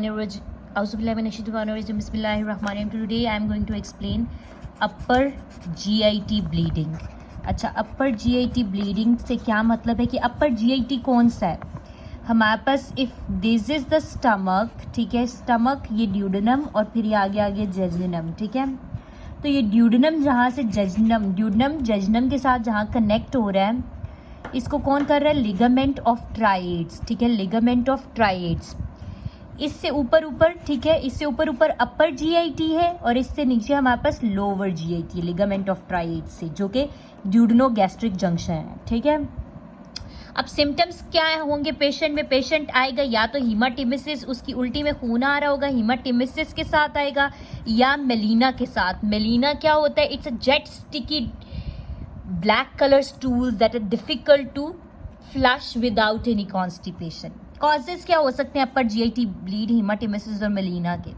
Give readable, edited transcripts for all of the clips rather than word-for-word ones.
Today I am going to explain upper GIT bleeding. अच्छा, अपर GIT bleeding से क्या मतलब है कि अपर GIT कौन सा है हमारे पास? If this is the stomach, ठीक है, स्टमक ये ड्यूडेनम और फिर ये आगे जेजिनम, ठीक है। तो ये ड्यूडेनम जहाँ से ड्यूडेनम जेजिनम के साथ जहाँ कनेक्ट हो रहा है, इसको कौन कर रहा है? लिगामेंट ऑफ ट्राइएड्स, ठीक है, लिगामेंट ऑफ ट्राइएड्स। इससे ऊपर, ठीक है, इससे ऊपर अपर GIT है और इससे नीचे हमारे पास लोअर GIT है, लिगामेंट ऑफ ट्राइएड्स से, जो कि ड्यूडेनोगैस्ट्रिक जंक्शन है, ठीक है। अब सिम्टम्स क्या होंगे पेशेंट में? पेशेंट आएगा या तो हीमाटिमिसिस, उसकी उल्टी में खून आ रहा होगा, हीमाटिमिसिस के साथ आएगा, या मेलिना के साथ। मेलिना क्या होता है? It's a jet sticky black colour stool that are difficult to flush without any constipation. Causes क्या हो सकते हैं अपर GIT ब्लीड, हीमाटिमिसिस और मेलिना के?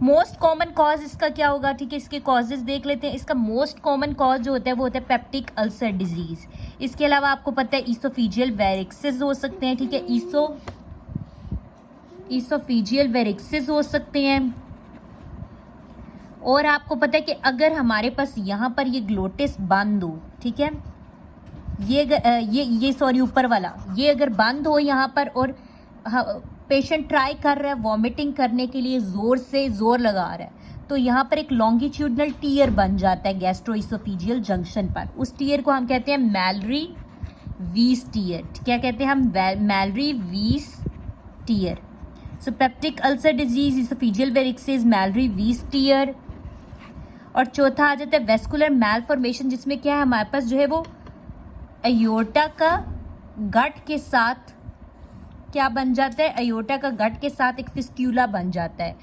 मोस्ट कॉमन कॉज इसका क्या होगा? ठीक है, इसके कॉजेज देख लेते हैं। इसका मोस्ट कॉमन कॉज जो होता है वो होता है पेप्टिक अल्सर डिजीज। इसके अलावा आपको पता है ईसोफेजियल वेरिक्सिस हो सकते हैं, ठीक है, ईसोफेजियल वेरिक्सिस हो सकते हैं। और आपको पता है कि अगर हमारे पास यहाँ पर ये ग्लोटिस बंद हो, ठीक है, ये सॉरी ऊपर वाला, ये अगर बंद हो यहाँ पर और पेशेंट ट्राई कर रहा है वॉमिटिंग करने के लिए, जोर लगा रहा है, तो यहाँ पर एक लॉन्गिट्यूडनल टीयर बन जाता है गैस्ट्रोइसोफेजियल जंक्शन पर। उस टीयर को हम कहते हैं मैलरी वीस टीयर। क्या कहते हैं हम? Mallory Weiss tear. So peptic ulcer disease, oesophageal varices, Mallory Weiss tear. और चौथा आ जाता है वेस्कुलर मैलफॉर्मेशन, जिसमें क्या है हमारे पास जो है वो अयोर्टा का गट के साथ क्या बन जाता है? अयोर्टा का गट के साथ एक फिस्ट्यूला बन जाता है,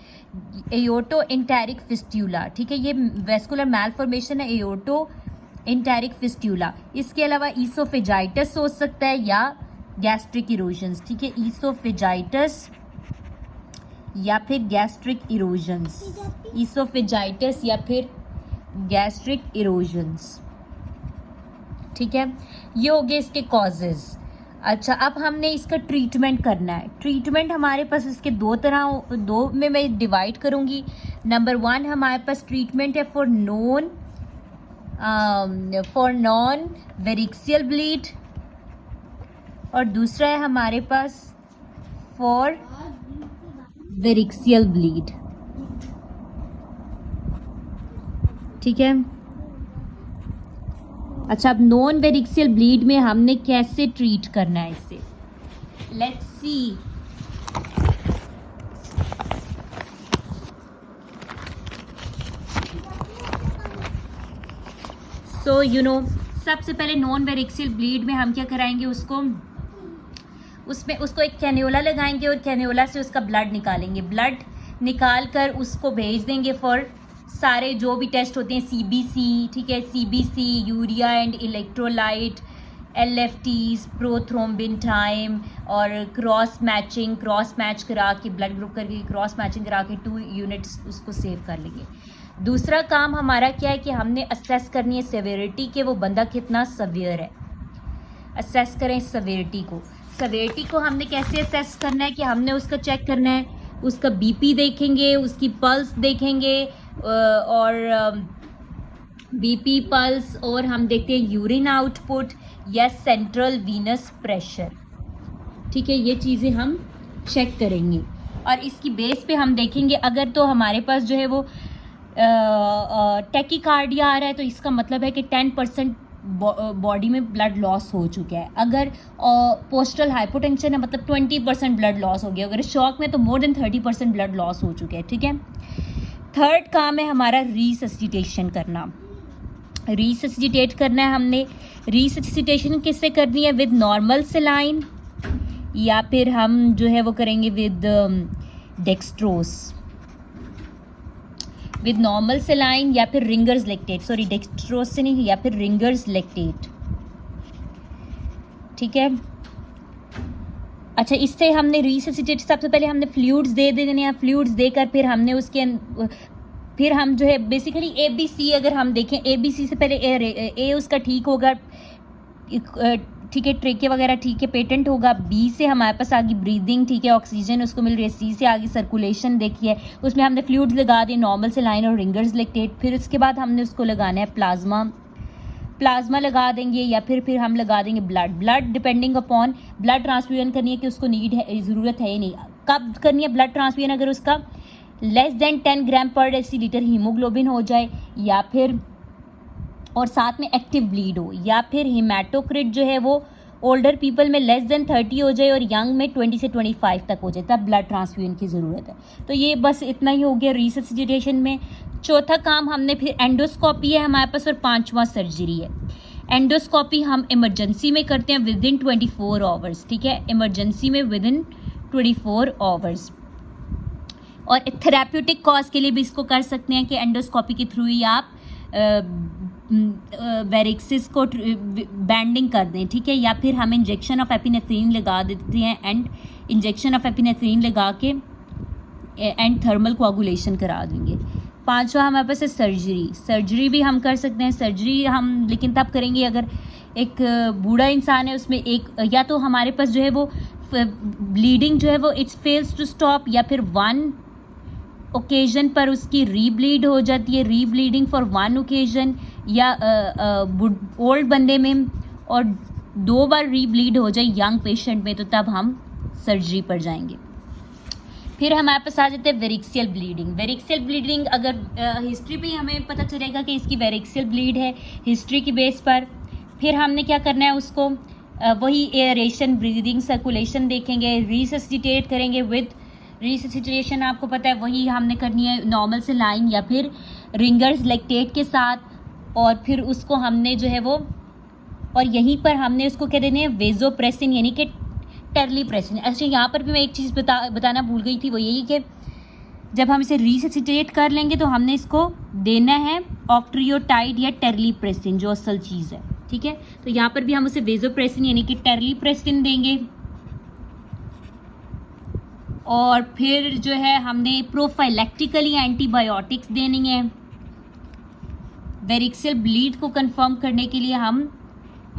एयोर्टो इंटेरिक फिस्ट्यूला, ठीक है। ये वेस्कुलर मैलफॉर्मेशन है, एयोर्टो इंटेरिक फिस्ट्यूला। इसके अलावा ईसोफेजाइटिस हो सकता है या गैस्ट्रिक इरोजन्स, ठीक है, ईसोफेजाइटिस या फिर गैस्ट्रिक इरोजन्स, ईसोफेजाइटिस या फिर गैस्ट्रिक इरोजन्स, ठीक है। ये हो गए इसके कॉजेज। अच्छा, अब हमने इसका ट्रीटमेंट करना है। ट्रीटमेंट हमारे पास इसके दो में मैं डिवाइड करूंगी। नंबर 1 हमारे पास ट्रीटमेंट है फॉर नॉन वेरिक्सियल ब्लीड, और दूसरा है हमारे पास फॉर वेरिक्सियल ब्लीड, ठीक है। अच्छा, अब नॉन वेरिक्सियल ब्लीड में हमने कैसे ट्रीट करना है इसे? Let's see. सो सबसे पहले नॉन वेरिक्सियल ब्लीड में हम क्या कराएंगे? उसको एक कैन्योला लगाएंगे और कैन्योला से उसका ब्लड निकालेंगे। ब्लड निकाल कर उसको भेज देंगे फॉर सारे जो भी टेस्ट होते हैं, CBC, ठीक है, CBC, urea and electrolyte, LFTs, prothrombin time, और क्रॉस मैच करा के ब्लड ग्रुप करके क्रॉस मैचिंग करा के 2 यूनिट्स उसको सेव कर लेंगे। दूसरा काम हमारा क्या है कि हमने असेस करनी है सेवेरिटी के, वो बंदा कितना सवियर है। असेस करें सेवेरिटी को हमने कैसे असेस करना है कि हमने उसका चेक करना है, उसका BP देखेंगे, उसकी पल्स देखेंगे, और BP पल्स, और हम देखते हैं यूरिन आउटपुट या सेंट्रल वीनस प्रेशर, ठीक है। ये चीज़ें हम चेक करेंगे और इसकी बेस पे हम देखेंगे। अगर तो हमारे पास जो है वो टैकीकार्डिया आ रहा है तो इसका मतलब है कि 10% बॉडी में ब्लड लॉस हो चुका है। अगर पोस्टल हाइपोटेंशन है मतलब 20% ब्लड लॉस हो गया। अगर शॉक में तो मोर देन 30% ब्लड लॉस हो चुका है, ठीक है। थर्ड काम है हमारा रिससिटेशन करना। रिससिटेट करना है हमने। रिससिटेशन किससे करनी है? विद नॉर्मल सेलाइन, या फिर हम जो है वो करेंगे with dextrose, with normal saline या फिर रिंगर्स लैक्टेट, सॉरी डेक्सट्रोस से नहीं, या फिर रिंगर्स लैक्टेट, ठीक है। अच्छा, इससे हमने रिससिटेट, सबसे पहले हमने फ्लूइड्स दे देने हैं। फ्लूइड्स देकर फिर हम जो है बेसिकली ABC अगर हम देखें, ABC से पहले ए उसका ठीक होगा, ठीक है, ट्रेके वगैरह ठीक है, पेटेंट होगा। बी से हमारे पास आ गई ब्रीदिंग, ठीक है, ऑक्सीजन उसको मिल रही है। सी से आ गई सर्कुलेशन, देखिए उसमें हमने फ्लूइड्स लगा दिए, नॉर्मल सेलाइन और रिंगर्स लैक्टेट। फिर उसके बाद हमने उसको लगाना है प्लाज्मा लगा देंगे, या फिर हम लगा देंगे blood depending upon blood transfusion करनी है कि उसको नीड है, ज़रूरत है या नहीं। कब करनी है ब्लड ट्रांसफ्यूजन? अगर उसका लेस देन 10 ग्राम पर डेसीलीटर हीमोग्लोबिन हो जाए, या फिर और साथ में एक्टिव ब्लीड हो, या फिर हेमाटोक्रिट जो है वो ओल्डर पीपल में लेस देन 30 हो जाए और यंग में 20 से 25 तक हो जाए, तब ब्लड ट्रांसफ्यूजन की ज़रूरत है। तो ये बस इतना ही हो गया रिससिटेशन में। चौथा काम हमने फिर एंडोस्कोपी है हमारे पास, और पांचवा सर्जरी है। एंडोस्कोपी हम इमरजेंसी में करते हैं विद इन 24 आवर्स, ठीक है, इमरजेंसी में विद इन 24 आवर्स। और थेराप्यूटिक कॉज के लिए भी इसको कर सकते हैं कि एंडोस्कोपी के थ्रू ही आप वेरिक्सिस को बैंडिंग कर दें, ठीक है, या फिर हम इंजेक्शन ऑफ एपिनेफ्रीन लगा देते हैं, एंड इंजेक्शन ऑफ एपिनेफ्रीन लगा के एंड थर्मल कोआगुलेशन करा देंगे। पांचवा हमारे पास है सर्जरी भी हम कर सकते हैं। सर्जरी हम लेकिन तब करेंगे अगर एक बूढ़ा इंसान है, उसमें एक या तो हमारे पास जो है वो ब्लीडिंग जो है वो इट्स फेल्स टू स्टॉप, या फिर वन ओकेजन पर उसकी रीब्लीड हो जाती है, रीब्लीडिंग फॉर वन ओकेजन, या ओल्ड बंदे में और 2 बार रीब्लीड हो जाए यंग पेशेंट में, तो तब हम सर्जरी पर जाएंगे। फिर हमारे पास आ जाते हैं वेरिक्सियल ब्लीडिंग। अगर हिस्ट्री पे हमें पता चलेगा कि इसकी वेरिक्सियल ब्लीड है हिस्ट्री की बेस पर, फिर हमने क्या करना है उसको वही एयरेशन, ब्रीदिंग, सर्कुलेशन देखेंगे, रिससिटेट करेंगे विद रिससिटेशन आपको पता है वही हमने करनी है नॉर्मल सेलाइन या फिर रिंगर्स लैक्टेट के साथ, और फिर उसको हमने जो है वो और यहीं पर हमने उसको क्या देने हैं वेजोप्रेसिन यानी कि टेरलीप्रेसिन। अच्छा यहाँ पर भी मैं एक चीज़ बताना भूल गई थी, वो यही कि जब हम इसे रिससिटेट कर लेंगे तो हमने इसको देना है ऑक्ट्रियोटाइड या टेरलीप्रेसिन जो असल चीज़ है, ठीक है। तो यहाँ पर भी हम उसे वेजोप्रेसिन यानी कि टेरलीप्रेसिन देंगे, और फिर जो है हमने प्रोफाइलेक्टिकली एंटीबायोटिक्स देनी है। वेरिक्सियल ब्लीड को कंफर्म करने के लिए हम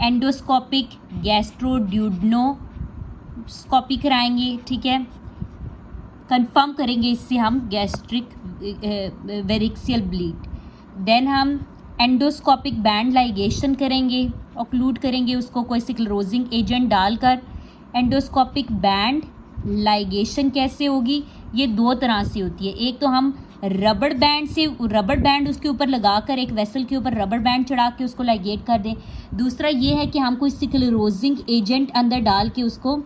एंडोस्कोपिक गैस्ट्रोड्यूडनोस्कोपी कराएंगे, ठीक है, कंफर्म करेंगे इससे हम गैस्ट्रिक वेरिक्सियल ब्लीड। देन हम एंडोस्कोपिक बैंड लाइगेशन करेंगे, ऑक्लूड करेंगे उसको कोई स्क्लेरोजिंग एजेंट डालकर। एंडोस्कोपिक बैंड लाइगेशन कैसे होगी? ये 2 तरह से होती है। एक तो हम रबड़ बैंड उसके ऊपर लगाकर एक वेसल के ऊपर रबड़ बैंड चढ़ा के उसको लाइगेट कर दें। दूसरा ये है कि हम कोई स्क्लेरोजिंग एजेंट अंदर डाल के उसको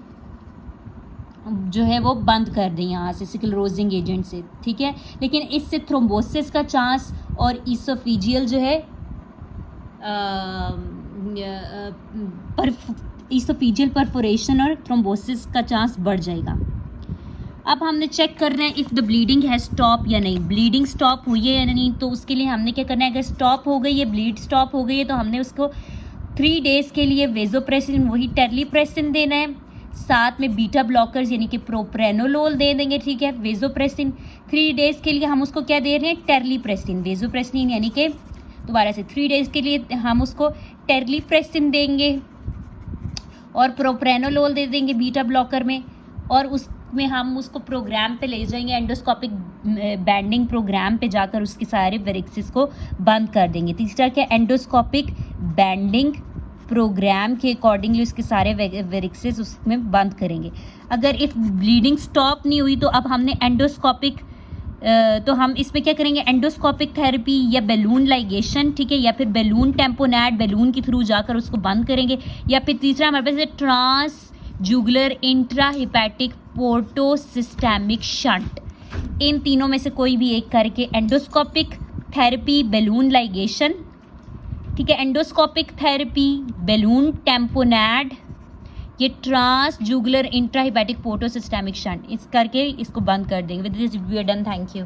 जो है वो बंद कर दें यहाँ से स्क्लेरोजिंग एजेंट से, ठीक है। लेकिन इससे थ्रोम्बोसिस का चांस और इसोफेजियल जो है इसोफेजियल परफोरेशन और थ्रोम्बोसिस का चांस बढ़ जाएगा। अब हमने चेक करना है इफ़ द ब्लीडिंग है स्टॉप या नहीं, ब्लीडिंग स्टॉप हुई है या नहीं। तो उसके लिए हमने क्या करना है, अगर स्टॉप हो गई है, ब्लीड स्टॉप हो गई है, तो हमने उसको 3 डेज़ के लिए वेजोप्रेसिन वही टेरलीप्रेसिन देना है, साथ में बीटा ब्लॉकर्स यानी कि प्रोप्रेनोलोल दे देंगे, ठीक है। वेजोप्रेसिन 3 डेज़ के लिए हम उसको क्या दे रहे हैं, टेरलीप्रेसिन। वेजोप्रेसिन यानी कि दोबारा से 3 डेज़ के लिए हम उसको टेरलीप्रेसिन देंगे और प्रोप्रेनोलोल दे देंगे बीटा ब्लॉकर में, और उसमें हम उसको प्रोग्राम पे ले जाएंगे, एंडोस्कोपिक बैंडिंग प्रोग्राम पे जाकर उसके सारे वेरिक्सिस को बंद कर देंगे। तीसरा क्या, एंडोस्कोपिक बैंडिंग प्रोग्राम के अकॉर्डिंगली उसके सारे वेरिक्सिस उसमें बंद करेंगे। अगर इफ़ ब्लीडिंग स्टॉप नहीं हुई तो अब हमने एंडोस्कोपिक तो हम इसमें क्या करेंगे, एंडोस्कोपिक थेरेपी या बैलून लाइगेशन, ठीक है, या फिर बैलून टेम्पोनेट बैलून के थ्रू जाकर उसको बंद करेंगे, या फिर तीसरा हमारे पास है trans jugular intrahepatic portosystemic shunt. इन तीनों में से कोई भी एक करके एंडोस्कोपिक थेरेपी, बैलून लाइगेशन, ठीक है, एंडोस्कोपिक थेरेपी, बैलून टेम्पोनेट, ये trans jugular intrahepatic portosystemic shunt, इस करके इसको बंद कर देंगे। With this we are done, thank you.